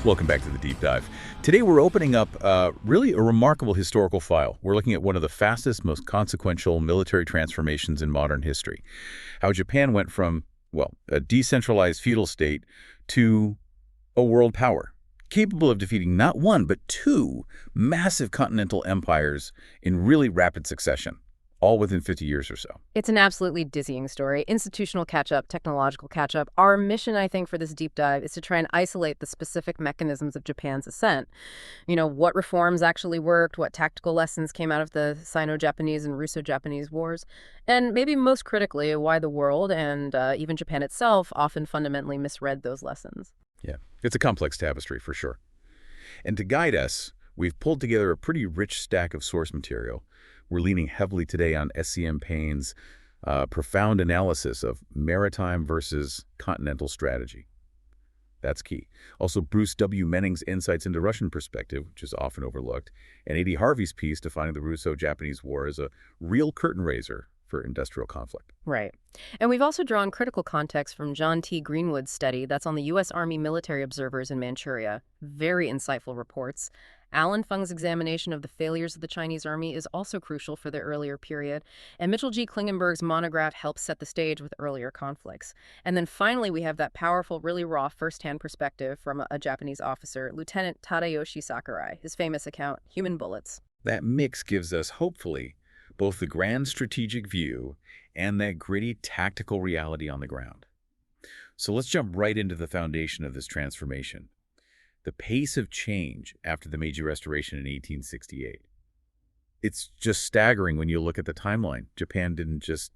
Welcome back to the Deep Dive. Today we're opening up really a remarkable historical file. We're looking at one of the fastest, most consequential military transformations in modern history. How Japan went from, well, a decentralized feudal state to a world power, capable of defeating not one, but two massive continental empires in really rapid succession, all within 50 years or so. It's an absolutely dizzying story. Institutional catch-up, technological catch-up. Our mission, I think, for this deep dive is to try and isolate the specific mechanisms of Japan's ascent. You know, what reforms actually worked, what tactical lessons came out of the Sino-Japanese and Russo-Japanese wars, and maybe most critically, why the world and even Japan itself often fundamentally misread those lessons. Yeah, it's a complex tapestry for sure. And to guide us, we've pulled together a pretty rich stack of source material. We're leaning heavily today on SCM Payne's profound analysis of maritime versus continental strategy. That's key. Also, Bruce W. Menning's insights into Russian perspective, which is often overlooked, and A.D. Harvey's piece defining the Russo-Japanese War as a real curtain raiser for industrial conflict. Right. And we've also drawn critical context from John T. Greenwood's study that's on the U.S. Army military observers in Manchuria. Very insightful reports. Alan Fung's examination of the failures of the Chinese army is also crucial for the earlier period, and Mitchell G. Klingenberg's monograph helps set the stage with earlier conflicts. And then finally, we have that powerful, really raw first-hand perspective from a Japanese officer, Lieutenant Tadayoshi Sakurai, his famous account, Human Bullets. That mix gives us, hopefully, both the grand strategic view and that gritty tactical reality on the ground. So let's jump right into the foundation of this transformation. The pace of change after the Meiji Restoration in 1868. It's just staggering when you look at the timeline. Japan didn't just,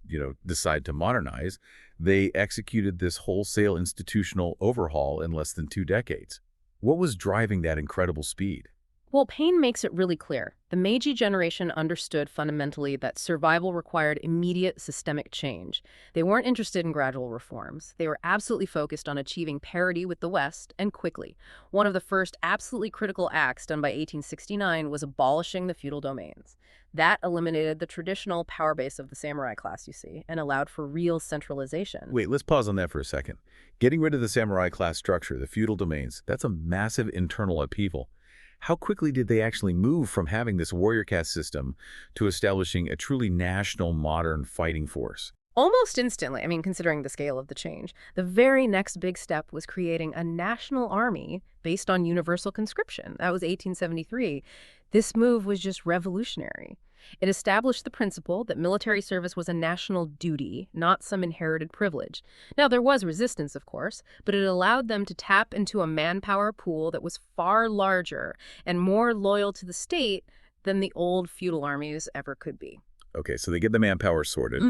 decide to modernize. They executed this wholesale institutional overhaul in less than 2 decades. What was driving that incredible speed? Well, Payne makes it really clear. The Meiji generation understood fundamentally that survival required immediate systemic change. They weren't interested in gradual reforms. They were absolutely focused on achieving parity with the West, and quickly. One of the first absolutely critical acts done by 1869 was abolishing the feudal domains. That eliminated the traditional power base of the samurai class, you see, and allowed for real centralization. Wait, let's pause on that for a second. Getting rid of the samurai class structure, the feudal domains, that's a massive internal upheaval. How quickly did they actually move from having this warrior caste system to establishing a truly national, modern fighting force? Almost instantly, considering the scale of the change. The very next big step was creating a national army based on universal conscription. That was 1873. This move was just revolutionary. It established the principle that military service was a national duty, not some inherited privilege. Now, there was resistance, of course, but it allowed them to tap into a manpower pool that was far larger and more loyal to the state than the old feudal armies ever could be. Okay, so they get the manpower sorted,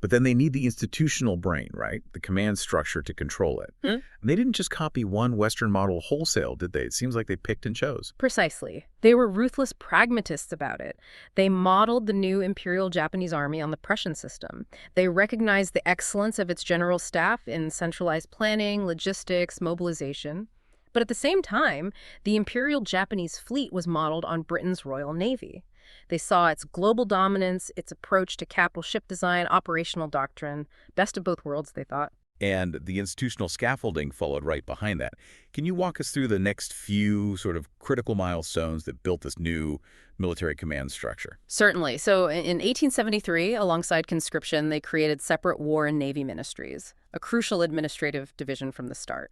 but then they need the institutional brain, right? The command structure to control it. And they didn't just copy one Western model wholesale, did they? It seems like they picked and chose. Precisely. They were ruthless pragmatists about it. They modeled the new Imperial Japanese Army on the Prussian system. They recognized the excellence of its general staff in centralized planning, logistics, mobilization. But at the same time, the Imperial Japanese fleet was modeled on Britain's Royal Navy. They saw its global dominance, its approach to capital ship design, operational doctrine, best of both worlds, they thought. And the institutional scaffolding followed right behind that. Can you walk us through the next few sort of critical milestones that built this new military command structure? Certainly. So in 1873, alongside conscription, they created separate war and navy ministries, a crucial administrative division from the start.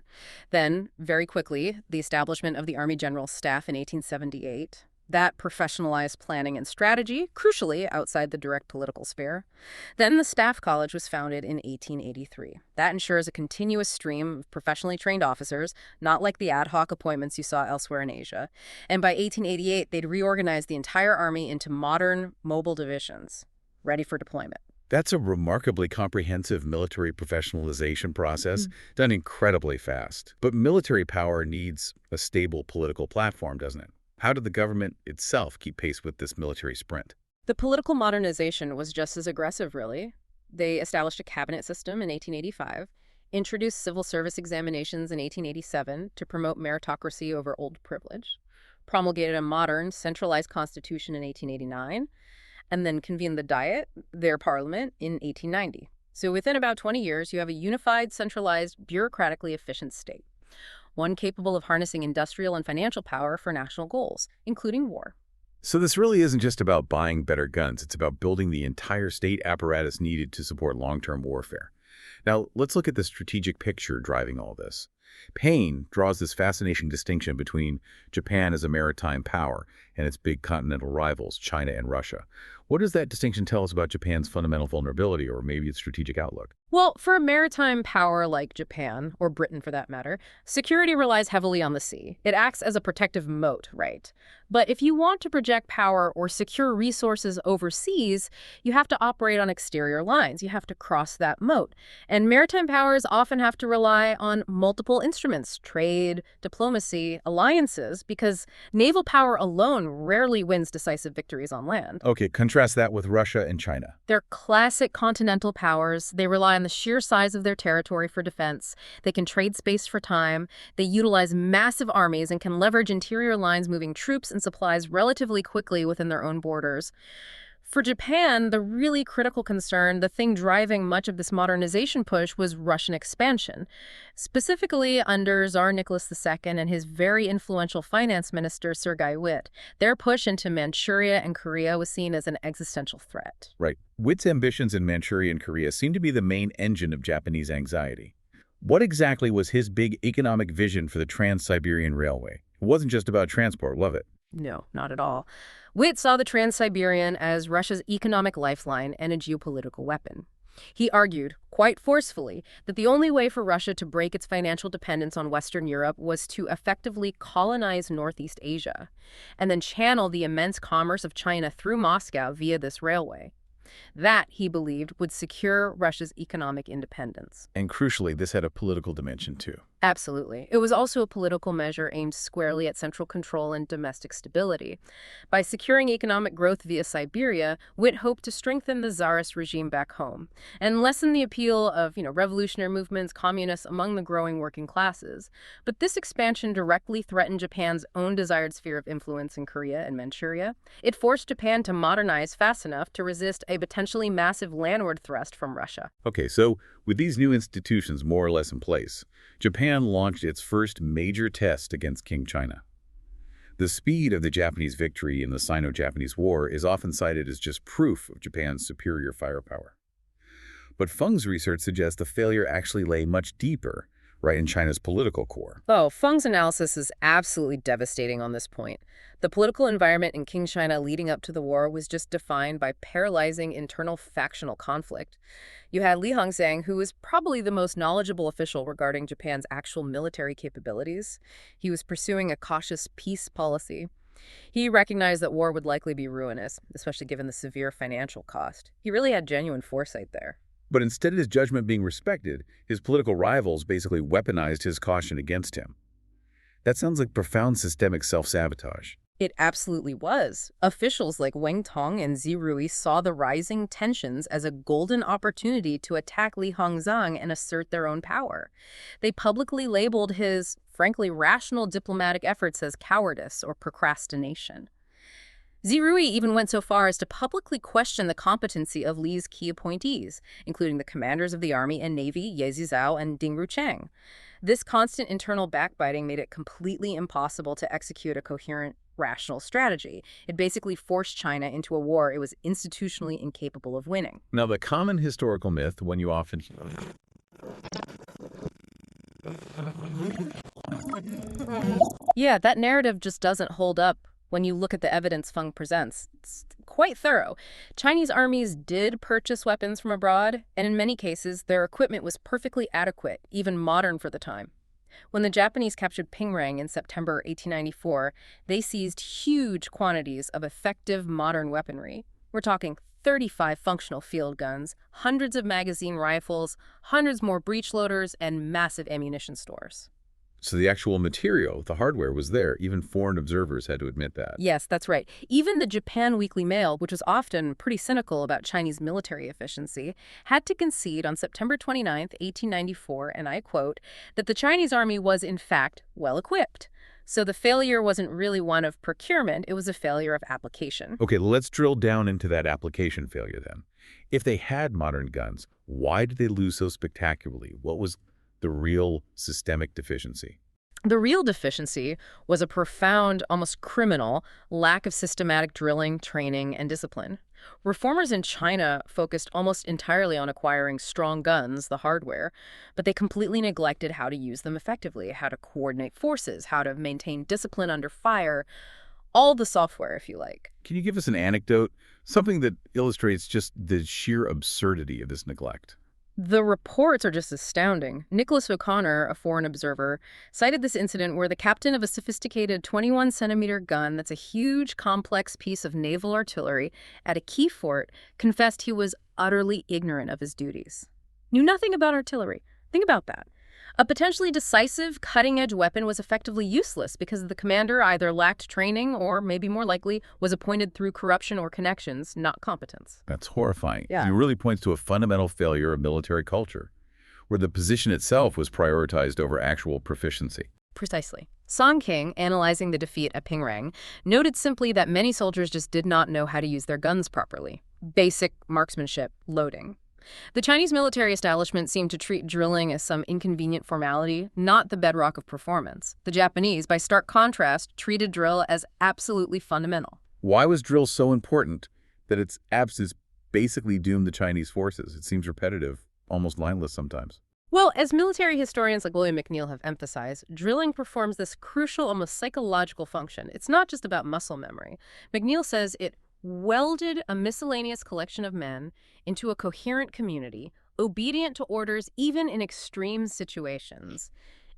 Then, very quickly, the establishment of the Army General Staff in 1878. That professionalized planning and strategy, crucially outside the direct political sphere. Then the Staff College was founded in 1883. That ensures a continuous stream of professionally trained officers, not like the ad hoc appointments you saw elsewhere in Asia. And by 1888, they'd reorganized the entire army into modern, mobile divisions, ready for deployment. That's a remarkably comprehensive military professionalization process, done incredibly fast. But military power needs a stable political platform, doesn't it? How did the government itself keep pace with this military sprint? The political modernization was just as aggressive, really. They established a cabinet system in 1885, introduced civil service examinations in 1887 to promote meritocracy over old privilege, promulgated a modern, centralized constitution in 1889, and then convened the Diet, their parliament, in 1890. So within about 20 years, you have a unified, centralized, bureaucratically efficient state. one capable of harnessing industrial and financial power for national goals, including war. So this really isn't just about buying better guns. It's about building the entire state apparatus needed to support long-term warfare. Now, let's look at the strategic picture driving all this. Payne draws this fascinating distinction between Japan as a maritime power and its big continental rivals, China and Russia. What does that distinction tell us about Japan's fundamental vulnerability, or maybe its strategic outlook? Well, for a maritime power like Japan, or Britain for that matter, security relies heavily on the sea. It acts as a protective moat, right? But if you want to project power or secure resources overseas, you have to operate on exterior lines. You have to cross that moat. And maritime powers often have to rely on multiple instruments, trade, diplomacy, alliances, because naval power alone rarely wins decisive victories on land. Okay, contrast that with Russia and China. They're classic continental powers. They rely on the sheer size of their territory for defense. They can trade space for time. They utilize massive armies and can leverage interior lines moving troops and supplies relatively quickly within their own borders. For Japan, the really critical concern, the thing driving much of this modernization push, was Russian expansion. Specifically under Tsar Nicholas II and his very influential finance minister, Sergei Witt, their push into Manchuria and Korea was seen as an existential threat. Right. Witt's ambitions in Manchuria and Korea seem to be the main engine of Japanese anxiety. What exactly was his big economic vision for the Trans-Siberian Railway? It wasn't just about transport, was it? No, not at all. Witt saw the Trans-Siberian as Russia's economic lifeline and a geopolitical weapon. He argued, quite forcefully, that the only way for Russia to break its financial dependence on Western Europe was to effectively colonize Northeast Asia, and then channel the immense commerce of China through Moscow via this railway. That, he believed, would secure Russia's economic independence. And crucially, this had a political dimension too. Absolutely. It was also a political measure aimed squarely at central control and domestic stability. By securing economic growth via Siberia, Witt hoped to strengthen the Tsarist regime back home and lessen the appeal of, revolutionary movements, communists among the growing working classes. But this expansion directly threatened Japan's own desired sphere of influence in Korea and Manchuria. It forced Japan to modernize fast enough to resist a potentially massive landward thrust from Russia. Okay, so with these new institutions more or less in place, Japan launched its first major test against King China. The speed of the Japanese victory in the Sino-Japanese War is often cited as just proof of Japan's superior firepower. But Feng's research suggests the failure actually lay much deeper, right in China's political core. Oh, Feng's analysis is absolutely devastating on this point. The political environment in King China leading up to the war was just defined by paralyzing internal factional conflict. You had Li Hongzhang, who was probably the most knowledgeable official regarding Japan's actual military capabilities. He was pursuing a cautious peace policy. He recognized that war would likely be ruinous, especially given the severe financial cost. He really had genuine foresight there. But instead of his judgment being respected, his political rivals basically weaponized his caution against him. That sounds like profound systemic self-sabotage. It absolutely was. Officials like Wang Tong and Zi Rui saw the rising tensions as a golden opportunity to attack Li Hongzhang and assert their own power. They publicly labeled his, frankly, rational diplomatic efforts as cowardice or procrastination. Zi Rui even went so far as to publicly question the competency of Li's key appointees, including the commanders of the army and navy, Ye Zizhao and Ding Ruchang. This constant internal backbiting made it completely impossible to execute a coherent, rational strategy. It basically forced China into a war it was institutionally incapable of winning. Now, the common historical myth, one you often Yeah, that narrative just doesn't hold up when you look at the evidence Feng presents. It's quite thorough. Chinese armies did purchase weapons from abroad, and in many cases, their equipment was perfectly adequate, even modern for the time. When the Japanese captured Pingrang in September 1894, they seized huge quantities of effective modern weaponry. We're talking 35 functional field guns, hundreds of magazine rifles, hundreds more breech loaders, and massive ammunition stores. So the actual material, the hardware, was there. Even foreign observers had to admit that. Yes, that's right. Even the Japan Weekly Mail, which was often pretty cynical about Chinese military efficiency, had to concede on September 29, 1894, and I quote, that the Chinese army was, in fact, well-equipped. So the failure wasn't really one of procurement, it was a failure of application. Okay, let's drill down into that application failure then. If they had modern guns, why did they lose so spectacularly? What was the real systemic deficiency? The real deficiency was a profound, almost criminal, lack of systematic drilling, training, and discipline. Reformers in China focused almost entirely on acquiring strong guns, the hardware, but they completely neglected how to use them effectively, how to coordinate forces, how to maintain discipline under fire, all the software, if you like. Can you give us an anecdote, something that illustrates just the sheer absurdity of this neglect? The reports are just astounding. Nicholas O'Connor, a foreign observer, cited this incident where the captain of a sophisticated 21-centimeter gun that's a huge, complex piece of naval artillery at a key fort confessed he was utterly ignorant of his duties. Knew nothing about artillery. Think about that. A potentially decisive, cutting-edge weapon was effectively useless because the commander either lacked training or, maybe more likely, was appointed through corruption or connections, not competence. That's horrifying. Yeah. It really points to a fundamental failure of military culture, where the position itself was prioritized over actual proficiency. Precisely. Song King, analyzing the defeat at Pingrang, noted simply that many soldiers just did not know how to use their guns properly. Basic marksmanship, loading. The Chinese military establishment seemed to treat drilling as some inconvenient formality, not the bedrock of performance. The Japanese, by stark contrast, treated drill as absolutely fundamental. Why was drill so important that its absence basically doomed the Chinese forces? It seems repetitive, almost mindless sometimes. Well, as military historians like William McNeill have emphasized, drilling performs this crucial, almost psychological function. It's not just about muscle memory. McNeill says it welded a miscellaneous collection of men into a coherent community, obedient to orders even in extreme situations.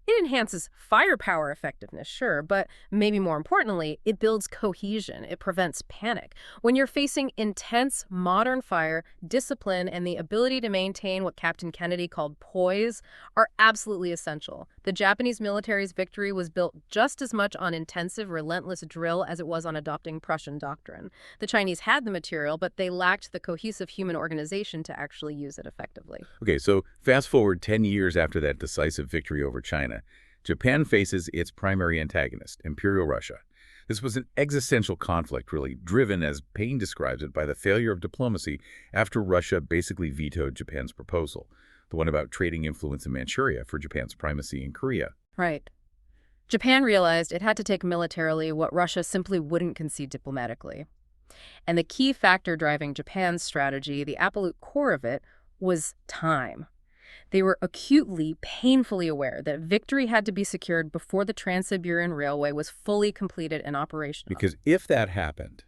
It enhances firepower effectiveness, sure, but maybe more importantly, it builds cohesion. It prevents panic. When you're facing intense modern fire, discipline and the ability to maintain what Captain Kennedy called poise are absolutely essential. The Japanese military's victory was built just as much on intensive, relentless drill as it was on adopting Prussian doctrine. The Chinese had the material, but they lacked the cohesive human organization to actually use it effectively. Okay, so fast forward 10 years after that decisive victory over China, Japan faces its primary antagonist, Imperial Russia. This was an existential conflict, really, driven, as Payne describes it, by the failure of diplomacy after Russia basically vetoed Japan's proposal, the one about trading influence in Manchuria for Japan's primacy in Korea. Right. Japan realized it had to take militarily what Russia simply wouldn't concede diplomatically. And the key factor driving Japan's strategy, the absolute core of it, was time. They were acutely, painfully aware that victory had to be secured before the Trans-Siberian Railway was fully completed and operational. Because if that happened,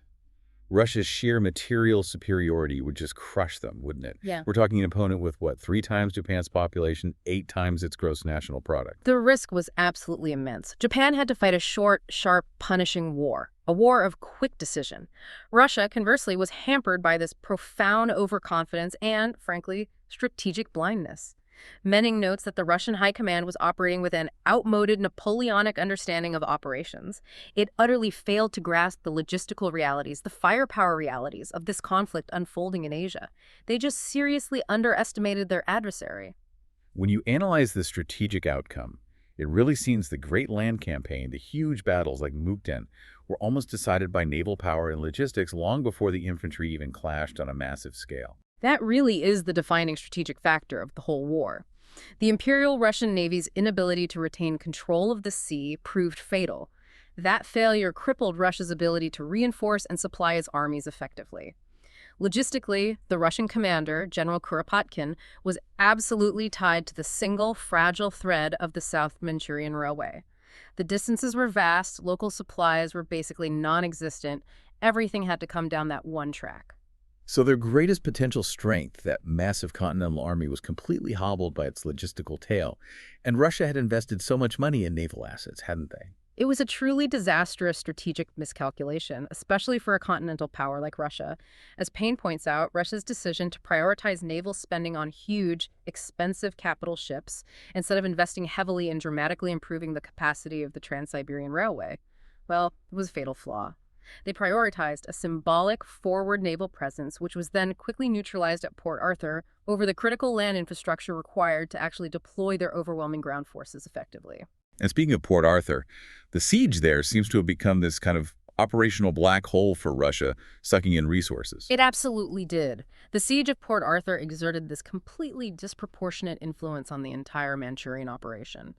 Russia's sheer material superiority would just crush them, wouldn't it? Yeah. We're talking an opponent with, what, 3 times Japan's population, 8 times its gross national product. The risk was absolutely immense. Japan had to fight a short, sharp, punishing war, a war of quick decision. Russia, conversely, was hampered by this profound overconfidence and, frankly, strategic blindness. Menning notes that the Russian high command was operating with an outmoded Napoleonic understanding of operations. It utterly failed to grasp the logistical realities, the firepower realities of this conflict unfolding in Asia. They just seriously underestimated their adversary. When you analyze the strategic outcome, it really seems the Great Land Campaign, the huge battles like Mukden, were almost decided by naval power and logistics long before the infantry even clashed on a massive scale. That really is the defining strategic factor of the whole war. The Imperial Russian Navy's inability to retain control of the sea proved fatal. That failure crippled Russia's ability to reinforce and supply its armies effectively. Logistically, the Russian commander, General Kuropatkin, was absolutely tied to the single fragile thread of the South Manchurian Railway. The distances were vast, local supplies were basically non-existent, everything had to come down that one track. So their greatest potential strength, that massive continental army, was completely hobbled by its logistical tail. And Russia had invested so much money in naval assets, hadn't they? It was a truly disastrous strategic miscalculation, especially for a continental power like Russia. As Payne points out, Russia's decision to prioritize naval spending on huge, expensive capital ships instead of investing heavily in dramatically improving the capacity of the Trans-Siberian Railway, well, it was a fatal flaw. They prioritized a symbolic forward naval presence, which was then quickly neutralized at Port Arthur, over the critical land infrastructure required to actually deploy their overwhelming ground forces effectively. And speaking of Port Arthur, the siege there seems to have become this kind of operational black hole for Russia, sucking in resources. It absolutely did. The siege of Port Arthur exerted this completely disproportionate influence on the entire Manchurian operation.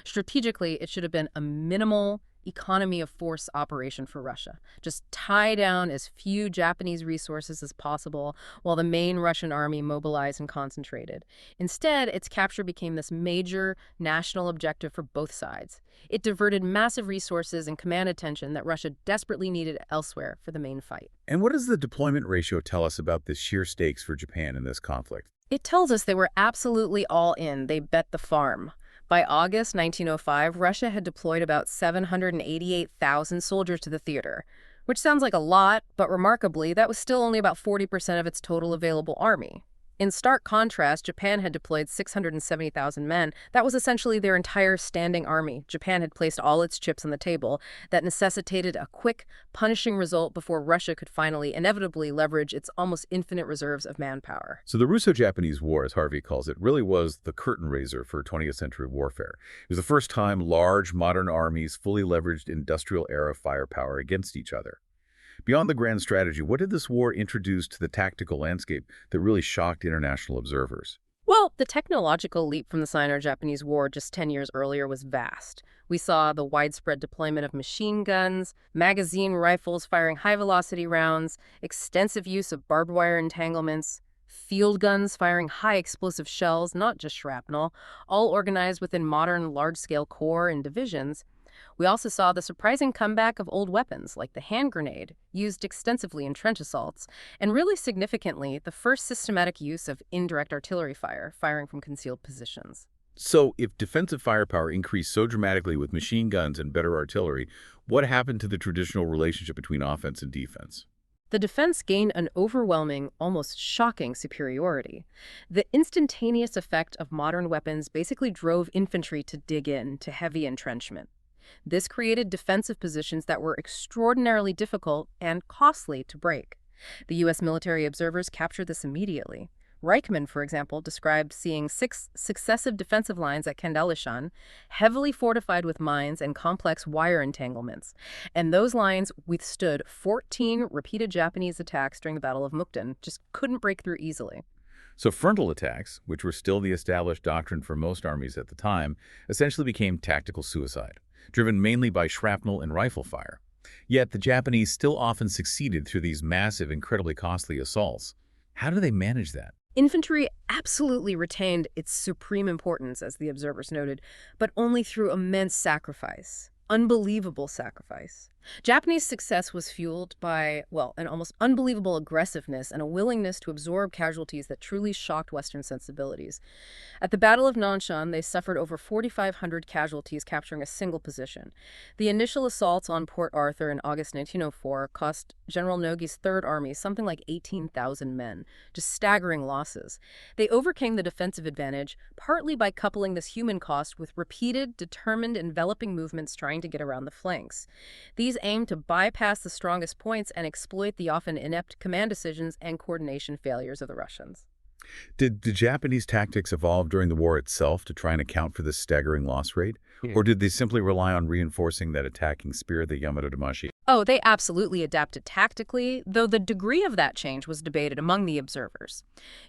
Strategically, it should have been a minimal economy of force operation for Russia. Just tie down as few Japanese resources as possible while the main Russian army mobilized and concentrated. Instead, its capture became this major national objective for both sides. It diverted massive resources and command attention that Russia desperately needed elsewhere for the main fight. And what does the deployment ratio tell us about the sheer stakes for Japan in this conflict? It tells us they were absolutely all in. They bet the farm. By August 1905, Russia had deployed about 788,000 soldiers to the theater, which sounds like a lot, but remarkably, that was still only about 40% of its total available army. In stark contrast, Japan had deployed 670,000 men. That was essentially their entire standing army. Japan had placed all its chips on the table. That necessitated a quick, punishing result before Russia could finally, inevitably, leverage its almost infinite reserves of manpower. So the Russo-Japanese War, as Harvey calls it, really was the curtain raiser for 20th century warfare. It was the first time large modern armies fully leveraged industrial-era firepower against each other. Beyond the grand strategy, what did this war introduce to the tactical landscape that really shocked international observers? Well, the technological leap from the Sino-Japanese War just 10 years earlier was vast. We saw the widespread deployment of machine guns, magazine rifles firing high-velocity rounds, extensive use of barbed wire entanglements, field guns firing high-explosive shells, not just shrapnel, all organized within modern large-scale corps and divisions. We also saw the surprising comeback of old weapons like the hand grenade, used extensively in trench assaults, and really significantly, the first systematic use of indirect artillery fire, firing from concealed positions. So if defensive firepower increased so dramatically with machine guns and better artillery, what happened to the traditional relationship between offense and defense? The defense gained an overwhelming, almost shocking superiority. The instantaneous effect of modern weapons basically drove infantry to dig in to heavy entrenchment. This created defensive positions that were extraordinarily difficult and costly to break. The U.S. military observers captured this immediately. Reichman, for example, described seeing 6 successive defensive lines at Kandalishan, heavily fortified with mines and complex wire entanglements. And those lines withstood 14 repeated Japanese attacks during the Battle of Mukden, just couldn't break through easily. So frontal attacks, which were still the established doctrine for most armies at the time, essentially became tactical suicide, driven mainly by shrapnel and rifle fire. Yet the Japanese still often succeeded through these massive, incredibly costly assaults. How do they manage that? Infantry absolutely retained its supreme importance, as the observers noted, but only through immense sacrifice. Unbelievable sacrifice. Japanese success was fueled by, well, an almost unbelievable aggressiveness and a willingness to absorb casualties that truly shocked Western sensibilities. At the Battle of Nanshan, they suffered over 4,500 casualties capturing a single position. The initial assaults on Port Arthur in August 1904 cost General Nogi's Third Army something like 18,000 men, just staggering losses. They overcame the defensive advantage partly by coupling this human cost with repeated, determined, enveloping movements trying to get around the flanks. These aimed to bypass the strongest points and exploit the often inept command decisions and coordination failures of the Russians. Did the Japanese tactics evolve during the war itself to try and account for this staggering loss rate? Or did they simply rely on reinforcing that attacking spirit, the Yamato Damashi? Oh, they absolutely adapted tactically, though the degree of that change was debated among the observers.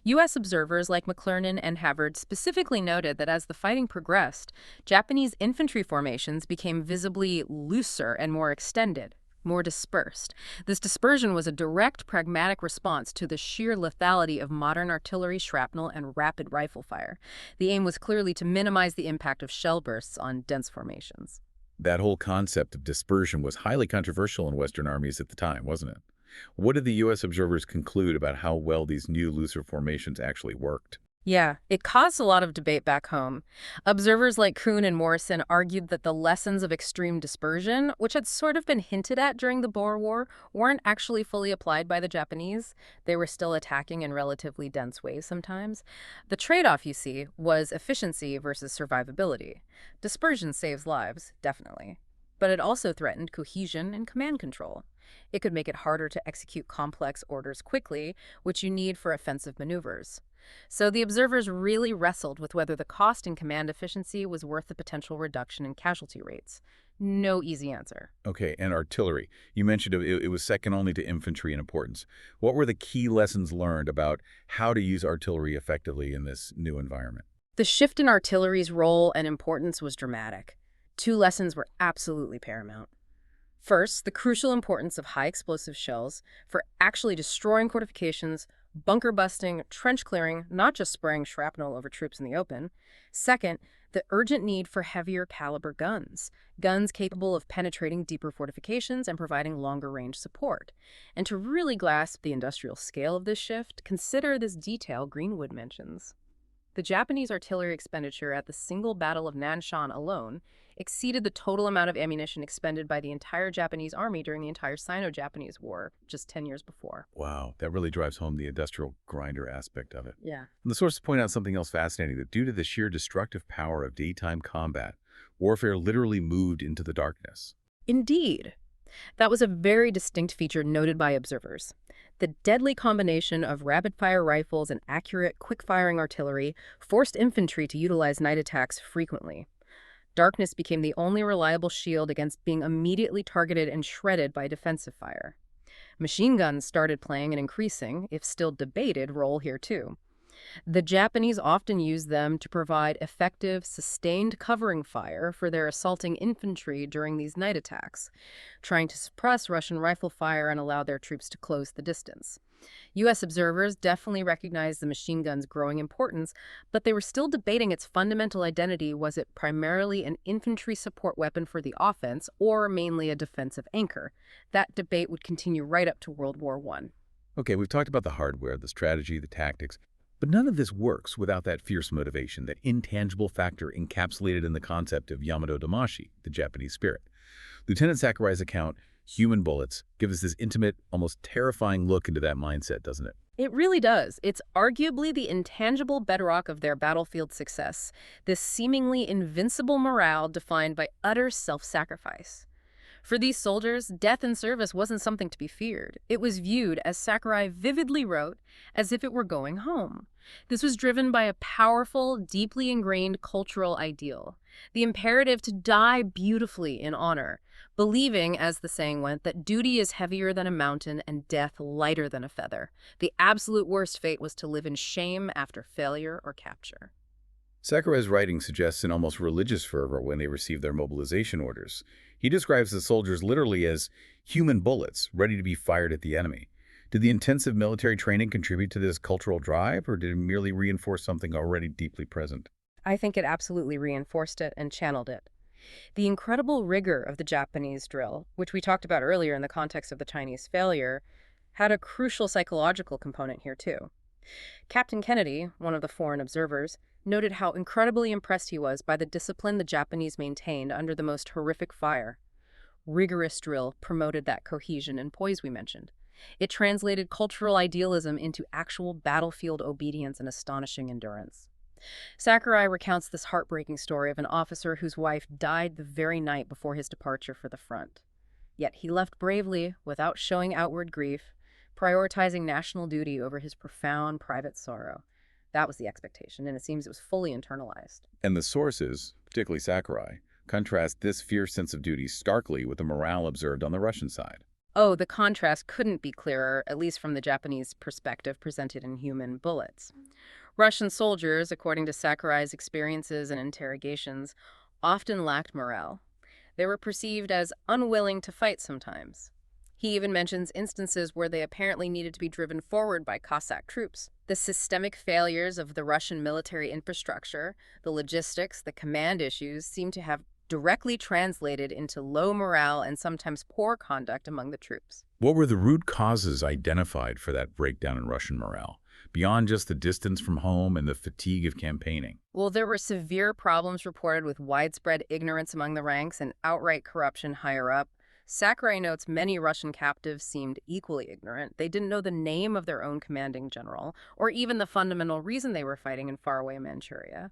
U.S. observers like McClernand and Havard specifically noted that as the fighting progressed, Japanese infantry formations became visibly looser and more extended, more dispersed. This dispersion was a direct, pragmatic response to the sheer lethality of modern artillery, shrapnel, and rapid rifle fire. The aim was clearly to minimize the impact of shell bursts on dense formations. That whole concept of dispersion was highly controversial in Western armies at the time, wasn't it? What did the U.S. observers conclude about how well these new looser formations actually worked? Yeah, it caused a lot of debate back home. Observers like Kuhn and Morrison argued that the lessons of extreme dispersion, which had sort of been hinted at during the Boer War, weren't actually fully applied by the Japanese. They were still attacking in relatively dense ways sometimes. The trade-off, you see, was efficiency versus survivability. Dispersion saves lives, definitely. But it also threatened cohesion and command control. It could make it harder to execute complex orders quickly, which you need for offensive maneuvers. So the observers really wrestled with whether the cost and command efficiency was worth the potential reduction in casualty rates. No easy answer. Okay, and artillery. You mentioned it was second only to infantry in importance. What were the key lessons learned about how to use artillery effectively in this new environment? The shift in artillery's role and importance was dramatic. Two lessons were absolutely paramount. First, the crucial importance of high explosive shells for actually destroying fortifications, bunker busting, trench clearing, not just spraying shrapnel over troops in the open. Second, the urgent need for heavier caliber guns, guns capable of penetrating deeper fortifications and providing longer range support. And to really grasp the industrial scale of this shift, consider this detail Greenwood mentions. The Japanese artillery expenditure at the single Battle of Nanshan alone exceeded the total amount of ammunition expended by the entire Japanese army during the entire Sino-Japanese War just 10 years before. Wow, that really drives home the industrial grinder aspect of it. Yeah. And the sources point out something else fascinating, that due to the sheer destructive power of daytime combat, warfare literally moved into the darkness. Indeed. That was a very distinct feature noted by observers. The deadly combination of rapid-fire rifles and accurate, quick-firing artillery forced infantry to utilize night attacks frequently. Darkness became the only reliable shield against being immediately targeted and shredded by defensive fire. Machine guns started playing an increasing, if still debated, role here too. The Japanese often used them to provide effective, sustained covering fire for their assaulting infantry during these night attacks, trying to suppress Russian rifle fire and allow their troops to close the distance. U.S. observers definitely recognized the machine gun's growing importance, but they were still debating its fundamental identity. Was it primarily an infantry support weapon for the offense, or mainly a defensive anchor? That debate would continue right up to World War I. Okay, we've talked about the hardware, the strategy, the tactics, but none of this works without that fierce motivation, that intangible factor encapsulated in the concept of Yamato Damashi, the Japanese spirit. Lieutenant Sakurai's account, Human Bullets, gives us this intimate, almost terrifying look into that mindset, doesn't it? It really does. It's arguably the intangible bedrock of their battlefield success, this seemingly invincible morale defined by utter self-sacrifice. For these soldiers, death in service wasn't something to be feared. It was viewed, as Sakurai vividly wrote, as if it were going home. This was driven by a powerful, deeply ingrained cultural ideal, the imperative to die beautifully in honor, believing, as the saying went, that duty is heavier than a mountain and death lighter than a feather. The absolute worst fate was to live in shame after failure or capture. Sakurai's writing suggests an almost religious fervor when they receive their mobilization orders. He describes the soldiers literally as human bullets ready to be fired at the enemy. Did the intensive military training contribute to this cultural drive, or did it merely reinforce something already deeply present? I think it absolutely reinforced it and channeled it. The incredible rigor of the Japanese drill, which we talked about earlier in the context of the Chinese failure, had a crucial psychological component here too. Captain Kennedy, one of the foreign observers, noted how incredibly impressed he was by the discipline the Japanese maintained under the most horrific fire. Rigorous drill promoted that cohesion and poise we mentioned. It translated cultural idealism into actual battlefield obedience and astonishing endurance. Sakurai recounts this heartbreaking story of an officer whose wife died the very night before his departure for the front. Yet he left bravely, without showing outward grief, prioritizing national duty over his profound private sorrow. That was the expectation, and it seems it was fully internalized. And the sources, particularly Sakurai, contrast this fierce sense of duty starkly with the morale observed on the Russian side. Oh, the contrast couldn't be clearer, at least from the Japanese perspective presented in Human Bullets. Russian soldiers, according to Sakurai's experiences and interrogations, often lacked morale. They were perceived as unwilling to fight sometimes. He even mentions instances where they apparently needed to be driven forward by Cossack troops. The systemic failures of the Russian military infrastructure, the logistics, the command issues seem to have directly translated into low morale and sometimes poor conduct among the troops. What were the root causes identified for that breakdown in Russian morale, beyond just the distance from home and the fatigue of campaigning? Well, there were severe problems reported with widespread ignorance among the ranks and outright corruption higher up. Sakurai notes many Russian captives seemed equally ignorant. They didn't know the name of their own commanding general, or even the fundamental reason they were fighting in faraway Manchuria.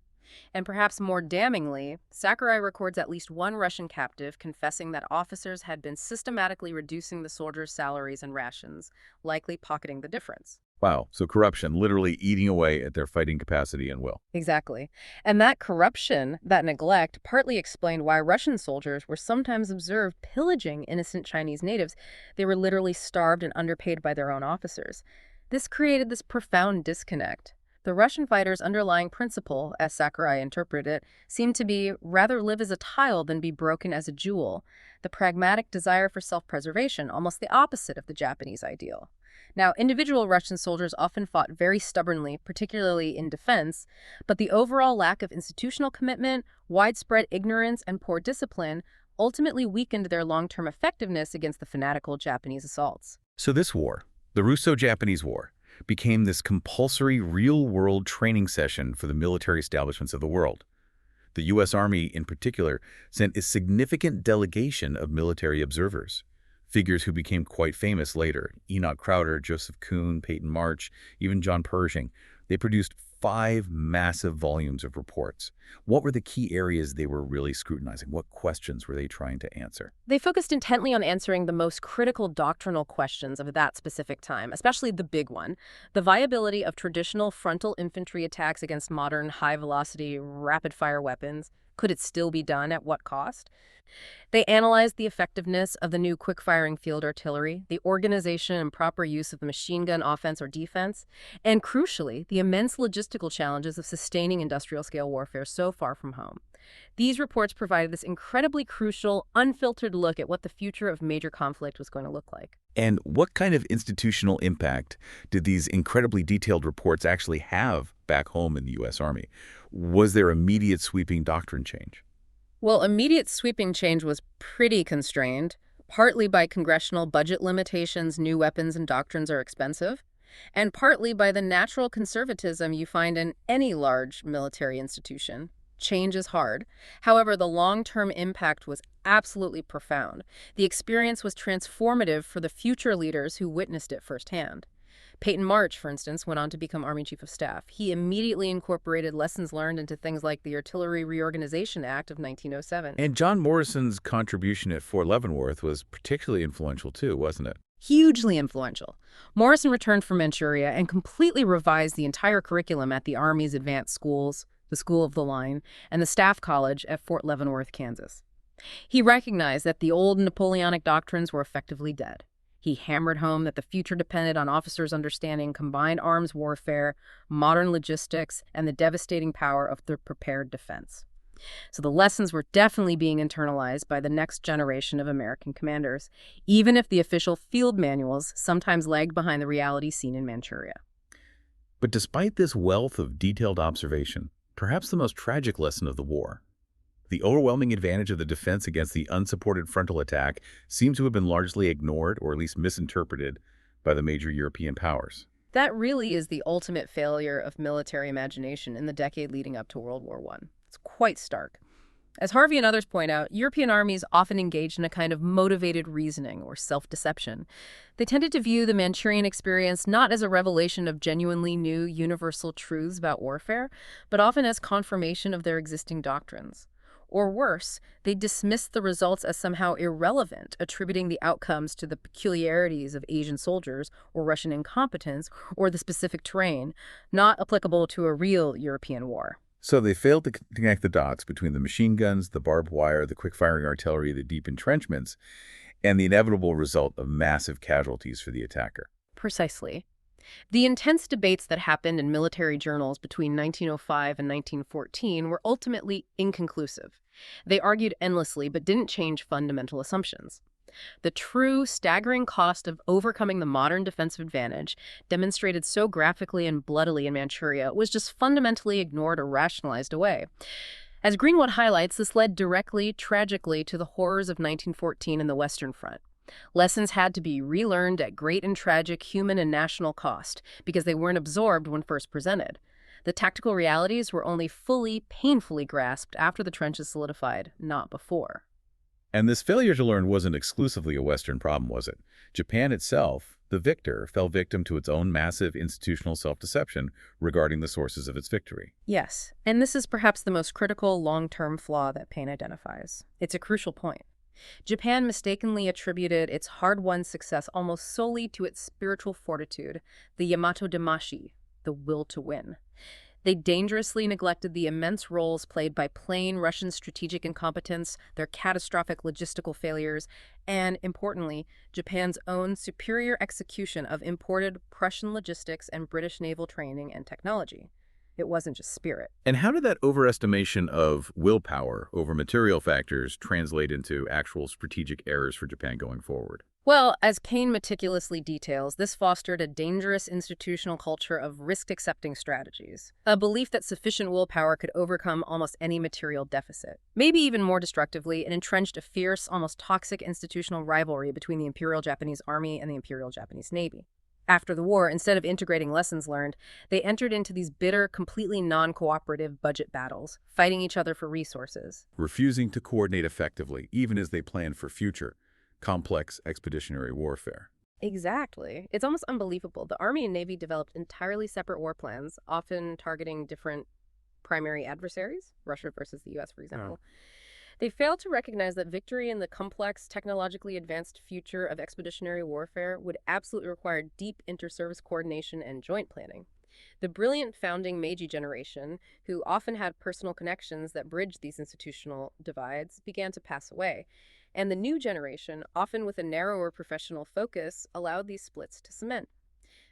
And perhaps more damningly, Sakurai records at least one Russian captive confessing that officers had been systematically reducing the soldiers' salaries and rations, likely pocketing the difference. Wow, so corruption literally eating away at their fighting capacity and will. Exactly. And that corruption, that neglect, partly explained why Russian soldiers were sometimes observed pillaging innocent Chinese natives. They were literally starved and underpaid by their own officers. This created this profound disconnect The Russian fighters' underlying principle, as Sakurai interpreted it, seemed to be rather live as a tile than be broken as a jewel, the pragmatic desire for self-preservation, almost the opposite of the Japanese ideal. Now, individual Russian soldiers often fought very stubbornly, particularly in defense, but the overall lack of institutional commitment, widespread ignorance, and poor discipline ultimately weakened their long-term effectiveness against the fanatical Japanese assaults. So this war, the Russo-Japanese War, became this compulsory real-world training session for the military establishments of the world. The U.S. Army, in particular, sent a significant delegation of military observers, figures who became quite famous later: Enoch Crowder, Joseph Kuhn, Peyton March, even John Pershing. They produced 5 massive volumes of reports. What were the key areas they were really scrutinizing? What questions were they trying to answer? They focused intently on answering the most critical doctrinal questions of that specific time, especially the big one: the viability of traditional frontal infantry attacks against modern high-velocity, rapid-fire weapons. Could it still be done? At what cost? They analyzed the effectiveness of the new quick-firing field artillery, the organization and proper use of the machine gun offense or defense, and crucially, the immense logistical challenges of sustaining industrial-scale warfare so far from home. These reports provided this incredibly crucial, unfiltered look at what the future of major conflict was going to look like. And what kind of institutional impact did these incredibly detailed reports actually have back home in the U.S. Army? Was there immediate sweeping doctrine change? Well, immediate sweeping change was pretty constrained, partly by congressional budget limitations. New weapons and doctrines are expensive, and partly by the natural conservatism you find in any large military institution. Change is hard. However, the long-term impact was absolutely profound. The experience was transformative for the future leaders who witnessed it firsthand. Peyton March, for instance, went on to become Army Chief of Staff. He immediately incorporated lessons learned into things like the Artillery Reorganization Act of 1907. And John Morrison's contribution at Fort Leavenworth was particularly influential too, wasn't it? Hugely influential. Morrison returned from Manchuria and completely revised the entire curriculum at the Army's advanced schools, the School of the Line, and the Staff College at Fort Leavenworth, Kansas. He recognized that the old Napoleonic doctrines were effectively dead. He hammered home that the future depended on officers understanding combined arms warfare, modern logistics, and the devastating power of the prepared defense. So the lessons were definitely being internalized by the next generation of American commanders, even if the official field manuals sometimes lagged behind the reality seen in Manchuria. But despite this wealth of detailed observation, perhaps the most tragic lesson of the war, the overwhelming advantage of the defense against the unsupported frontal attack seems to have been largely ignored or at least misinterpreted by the major European powers. That really is the ultimate failure of military imagination in the decade leading up to World War I. It's quite stark. As Harvey and others point out, European armies often engaged in a kind of motivated reasoning or self-deception. They tended to view the Manchurian experience not as a revelation of genuinely new universal truths about warfare, but often as confirmation of their existing doctrines. Or worse, they dismissed the results as somehow irrelevant, attributing the outcomes to the peculiarities of Asian soldiers or Russian incompetence or the specific terrain, not applicable to a real European war. So they failed to connect the dots between the machine guns, the barbed wire, the quick-firing artillery, the deep entrenchments, and the inevitable result of massive casualties for the attacker. Precisely. The intense debates that happened in military journals between 1905 and 1914 were ultimately inconclusive. They argued endlessly but didn't change fundamental assumptions. The true, staggering cost of overcoming the modern defensive advantage, demonstrated so graphically and bloodily in Manchuria, was just fundamentally ignored or rationalized away. As Greenwood highlights, this led directly, tragically, to the horrors of 1914 in the Western Front. Lessons had to be relearned at great and tragic human and national cost because they weren't absorbed when first presented. The tactical realities were only fully, painfully grasped after the trenches solidified, not before. And this failure to learn wasn't exclusively a Western problem, was it? Japan itself, the victor, fell victim to its own massive institutional self-deception regarding the sources of its victory. Yes, and this is perhaps the most critical long-term flaw that Payne identifies. It's a crucial point. Japan mistakenly attributed its hard-won success almost solely to its spiritual fortitude, the Yamato Damashi, the will to win. They dangerously neglected the immense roles played by plain Russian strategic incompetence, their catastrophic logistical failures, and, importantly, Japan's own superior execution of imported Prussian logistics and British naval training and technology. It wasn't just spirit. And how did that overestimation of willpower over material factors translate into actual strategic errors for Japan going forward? Well, as Kane meticulously details, this fostered a dangerous institutional culture of risk-accepting strategies, a belief that sufficient willpower could overcome almost any material deficit. Maybe even more destructively, it entrenched a fierce, almost toxic institutional rivalry between the Imperial Japanese Army and the Imperial Japanese Navy. After the war, instead of integrating lessons learned, they entered into these bitter, completely non-cooperative budget battles, fighting each other for resources. Refusing to coordinate effectively, even as they planned for future complex expeditionary warfare. Exactly. It's almost unbelievable. The Army and Navy developed entirely separate war plans, often targeting different primary adversaries, Russia versus the U.S., for example. They failed to recognize that victory in the complex, technologically advanced future of expeditionary warfare would absolutely require deep inter-service coordination and joint planning. The brilliant founding Meiji generation, who often had personal connections that bridged these institutional divides, began to pass away. And the new generation, often with a narrower professional focus, allowed these splits to cement.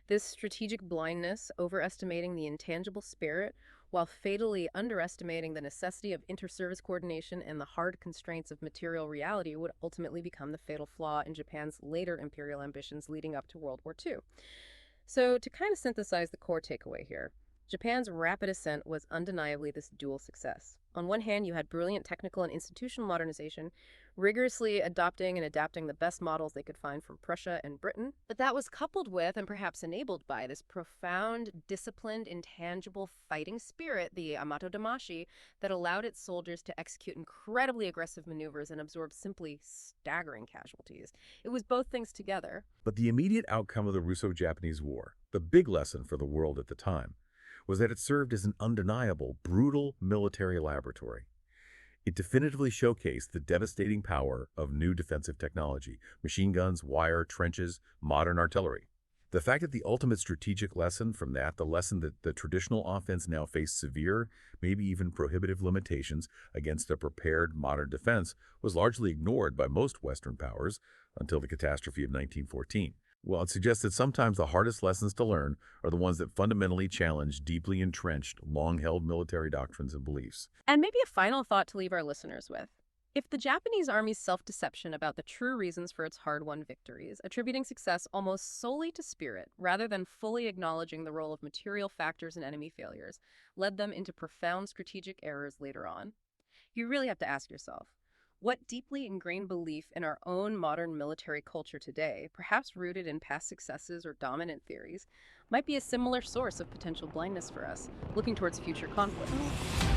This strategic blindness, overestimating the intangible spirit, while fatally underestimating the necessity of inter-service coordination and the hard constraints of material reality, would ultimately become the fatal flaw in Japan's later imperial ambitions leading up to World War II. So, to kind of synthesize the core takeaway here, Japan's rapid ascent was undeniably this dual success. On one hand, you had brilliant technical and institutional modernization, rigorously adopting and adapting the best models they could find from Prussia and Britain. But that was coupled with, and perhaps enabled by, this profound, disciplined, intangible fighting spirit, the Amato Damashi, that allowed its soldiers to execute incredibly aggressive maneuvers and absorb simply staggering casualties. It was both things together. But the immediate outcome of the Russo-Japanese War, the big lesson for the world at the time, was that it served as an undeniable, brutal military laboratory. It definitively showcased the devastating power of new defensive technology, machine guns, wire, trenches, modern artillery. The fact that the ultimate strategic lesson from that, the lesson that the traditional offense now faced severe, maybe even prohibitive limitations against a prepared modern defense, was largely ignored by most Western powers until the catastrophe of 1914. Well, it suggests that sometimes the hardest lessons to learn are the ones that fundamentally challenge deeply entrenched, long-held military doctrines and beliefs. And maybe a final thought to leave our listeners with. If the Japanese Army's self-deception about the true reasons for its hard-won victories, attributing success almost solely to spirit rather than fully acknowledging the role of material factors in enemy failures, led them into profound strategic errors later on, you really have to ask yourself, what deeply ingrained belief in our own modern military culture today, perhaps rooted in past successes or dominant theories, might be a similar source of potential blindness for us, looking towards future conflicts?